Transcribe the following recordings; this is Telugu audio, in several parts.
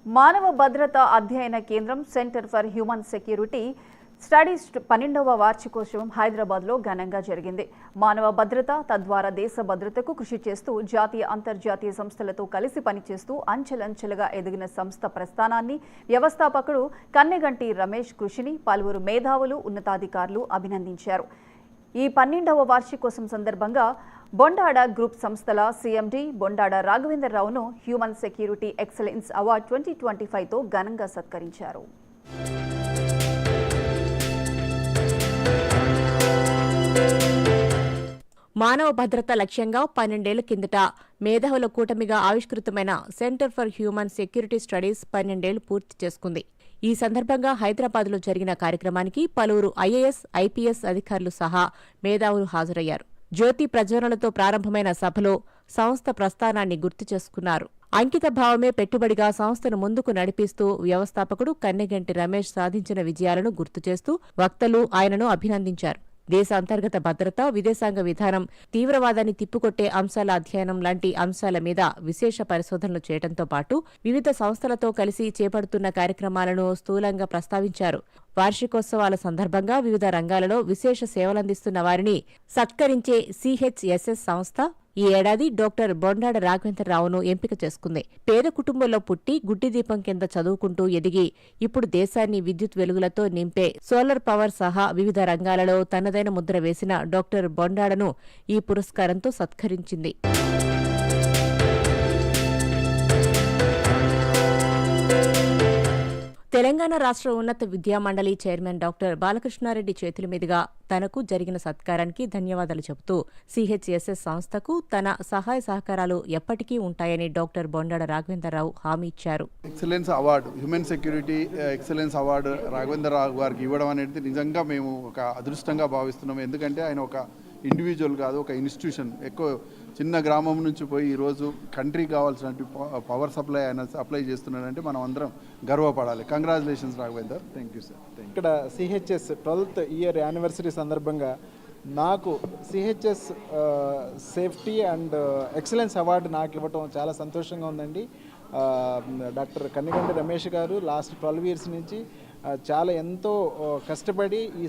మానవ భద్రతా అధ్యయన కేంద్రం centre for human security studies 12వ వార్షికోత్సవం హైదరాబాద్లో ఘనంగా జరిగింది. మానవ భద్రత తద్వారా దేశ భద్రతకు కృషి చేస్తూ జాతీయ అంతర్జాతీయ సంస్థలతో కలిసి పనిచేస్తూ అంచెలంచెలుగా ఎదిగిన సంస్థ ప్రస్థానాన్ని వ్యవస్థాపకుడు కన్నెగంటి రమేష్ కృషిని పలువురు మేధావులు ఉన్నతాధికారులు అభినందించారు. ఈ 12వ వార్షికోత్సవం సందర్భంగా బొండాడ గ్రూప్ సంస్థల సీఎండీ బొండాడ రాఘవేంద్రరావును హ్యూమన్ సెక్యూరిటీ ఎక్సలెన్స్ అవార్డు 2025తో ఘనంగా సత్కరించారు. మానవ భద్రత లక్ష్యంగా 12 ఏళ్ల కిందట మేధావుల కూటమిగా ఆవిష్కృతమైన centre for human security studies 12 ఏళ్లు పూర్తి చేసుకుంది. ఈ సందర్భంగా హైదరాబాద్లో జరిగిన కార్యక్రమానికి పలువురు ఐఏఎస్, ఐపీఎస్ అధికారులు సహా మేధావులు హాజరయ్యారు. జ్యోతి ప్రజ్వలనతో ప్రారంభమైన సభలో సంస్థ ప్రస్థానాన్ని గుర్తు చేసుకున్నారు. అంకిత భావమే పెట్టుబడిగా సంస్థను ముందుకు నడిపిస్తూ వ్యవస్థాపకుడు కన్నెగంటి రమేష్ సాధించిన విజయాలను గుర్తు చేస్తూ వక్తలు ఆయనను అభినందించారు. దేశ అంతర్గత భద్రత, విదేశాంగ విధానం, తీవ్రవాదాన్ని తిప్పికొట్టే అంశాల అధ్యయనం లాంటి అంశాల మీద విశేష పరిశోధనలు చేయడంతో పాటు వివిధ సంస్థలతో కలిసి చేపడుతున్న కార్యక్రమాలను స్థూలంగా ప్రస్తావించారు. వార్షికోత్సవాల సందర్భంగా వివిధ రంగాలలో విశేష సేవలందిస్తున్న వారిని సత్కరించే సిహెచ్ఎస్ఎస్ సంస్థ ఈ ఏడాది డాక్టర్ బొండాడ రాఘవేంద్రరావును ఎంపిక చేసుకుంది. పేద కుటుంబంలో పుట్టి గుడ్డి దీపం కింద చదువుకుంటూ ఎదిగి ఇప్పుడు దేశాన్ని విద్యుత్ వెలుగులతో నింపే సోలార్ పవర్ సహా వివిధ రంగాలలో తనదైన ముద్ర వేసిన డాక్టర్ బొండాడను ఈ పురస్కారంతో సత్కరించింది. తెలంగాణ రాష్ట్ర ఉన్నత విద్యామండలి చైర్మన్ డాక్టర్ బాలకృష్ణారెడ్డి చేతుల మీదుగా తనకు జరిగిన సత్కారానికి ధన్యవాదాలు చెబుతూ సిహెచ్ఎస్ఎస్ సంస్థకు తన సహాయ సహకారాలు ఎప్పటికీ ఉంటాయని డాక్టర్ బొండాడ రాఘవేంద్రరావు హామీ ఇచ్చారు. Excellence award, human security excellence award Raghavendra Rao గారికి ఇవ్వడం అనేది నిజంగా మేము ఒక అదృష్టంగా భావిస్తున్నాము. ఎందుకంటే ఆయన ఒక ఇండివిజువల్ కాదు, ఒక ఇన్స్టిట్యూషన్. ఎక్కువ చిన్న గ్రామం నుంచి పోయి ఈరోజు కంట్రీకి కావాల్సిన పవర్ సప్లై ఆయన అప్లై చేస్తున్నాడంటే మనం అందరం గర్వపడాలి. Congratulations Raghavender. Thank you sir. ఇక్కడ సిహెచ్ఎస్ 12th ఇయర్ యానివర్సరీ సందర్భంగా నాకు CHS safety and excellence award నాకు ఇవ్వటం చాలా సంతోషంగా ఉందండి. డాక్టర్ కన్నెగంటి రమేష్ గారు లాస్ట్ 12 years నుంచి చాలా ఎంతో కష్టపడి ఈ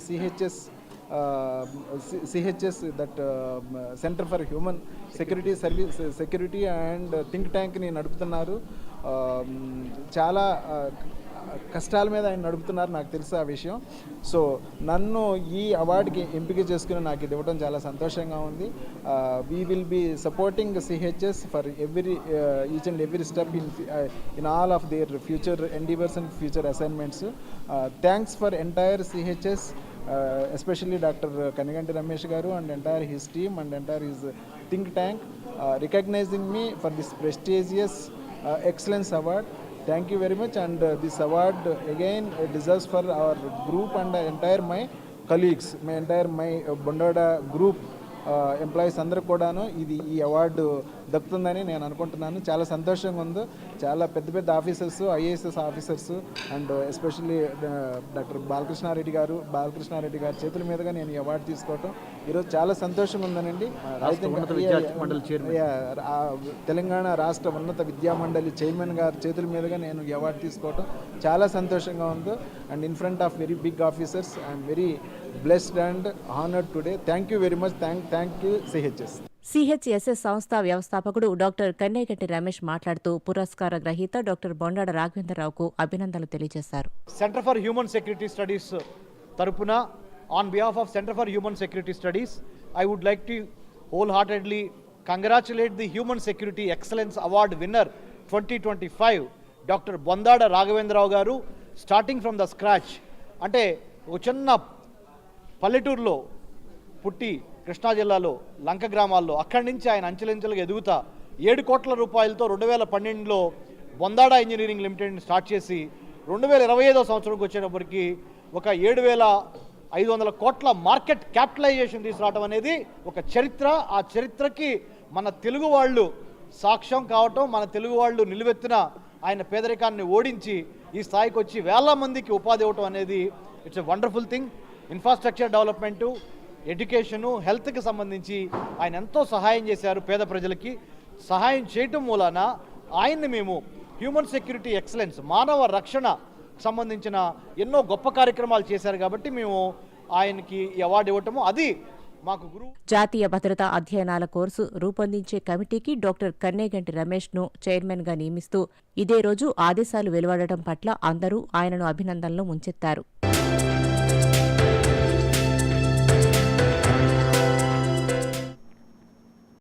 CHS that centre for human security and think ట్యాంక్ని నడుపుతున్నారు. చాలా కష్టాల మీద ఆయన నడుపుతున్నారు, నాకు తెలుసు ఆ విషయం. సో నన్ను ఈ అవార్డుకి ఎంపిక చేసుకుని నాకు ఇది ఇవ్వడం చాలా సంతోషంగా ఉంది. We will be supporting CHS for each and every step in all of their future endeavours and future assignments. Thanks for entire CHS, especially Dr. Kaniganti Ramesh garu and entire his team and entire his think tank recognizing me for this prestigious excellence award. Thank you very much. And this award again deserves for our group and entire my colleagues, my Bondada group employees అందరూ కూడాను ఈ అవార్డు దక్కుతుందని నేను అనుకుంటున్నాను. చాలా సంతోషంగా ఉంది. చాలా పెద్ద పెద్ద officers, IAS officers and especially doctor Balakrishna Reddy గారి చేతుల మీదుగా నేను ఈ అవార్డు తీసుకోవటం ఈరోజు చాలా సంతోషంగా ఉందనండి. తెలంగాణ రాష్ట్ర ఉన్నత విద్యామండలి చైర్మన్ గారి చేతుల మీదుగా నేను ఈ అవార్డు తీసుకోవటం చాలా సంతోషంగా ఉంది. And in front of very big officers I'm very blessed and honored today. Thank you very much. Thank you CHS. సిహెచ్ఎస్ఎస్ సంస్థ వ్యవస్థాపకుడు డాక్టర్ కన్నెగంటి రమేష్ మాట్లాడుతూ పురస్కార గ్రహీత డాక్టర్ బొండాడ రాఘవేంద్రరావుకు అభినందనలు తెలియజేశారు. Centre for human security studies తరపున on behalf of centre for human security studies I would like to whole heartedly congratulate the human security excellence award winner 2025 doctor Bondada Raghavendra Rao garu. Starting from the scratch, అంటే ఒక చిన్న పల్లెటూరులో పుట్టి కృష్ణా జిల్లాలో లంక గ్రామాల్లో అక్కడి నుంచి ఆయన అంచెలంచెలుగా ఎదుగుతా 7 కోట్ల రూపాయలతో 2012లో బొందాడ ఇంజనీరింగ్ లిమిటెడ్ని స్టార్ట్ చేసి 2025వ సంవత్సరంకి వచ్చేటప్పటికి ఒక 7,500 కోట్ల మార్కెట్ క్యాపిటలైజేషన్ తీసుకురావడం అనేది ఒక చరిత్ర. ఆ చరిత్రకి మన తెలుగు వాళ్ళు సాక్ష్యం కావటం, మన తెలుగు వాళ్ళు నిలువెత్తిన ఆయన పేదరికాన్ని ఓడించి ఈ స్థాయికి వచ్చి వేల మందికి ఉపాధి ఇవ్వటం అనేది it's a wonderful thing. Infrastructure development, education, హెల్త్కి సంబంధించి ఆయన ఎంతో సహాయం చేశారు. పేద ప్రజలకి సహాయం చేయటం మూలాన ఆయన్ని మేము హ్యూమన్ సెక్యూరిటీ ఎక్సలెన్స్, మానవ రక్షణ సంబంధించిన ఎన్నో గొప్ప కార్యక్రమాలు చేశారు కాబట్టి మేము ఆయనకి ఈ అవార్డు ఇవ్వటము, అది మాకు గురువు. జాతీయ భద్రతా అధ్యయనాల కోర్సు రూపొందించే కమిటీకి డాక్టర్ కన్నేగంటి రమేష్ను చైర్మన్గా నియమిస్తూ ఇదే రోజు ఆదేశాలు వెలువడటం పట్ల అందరూ ఆయనను అభినందనలు ముంచెత్తారు.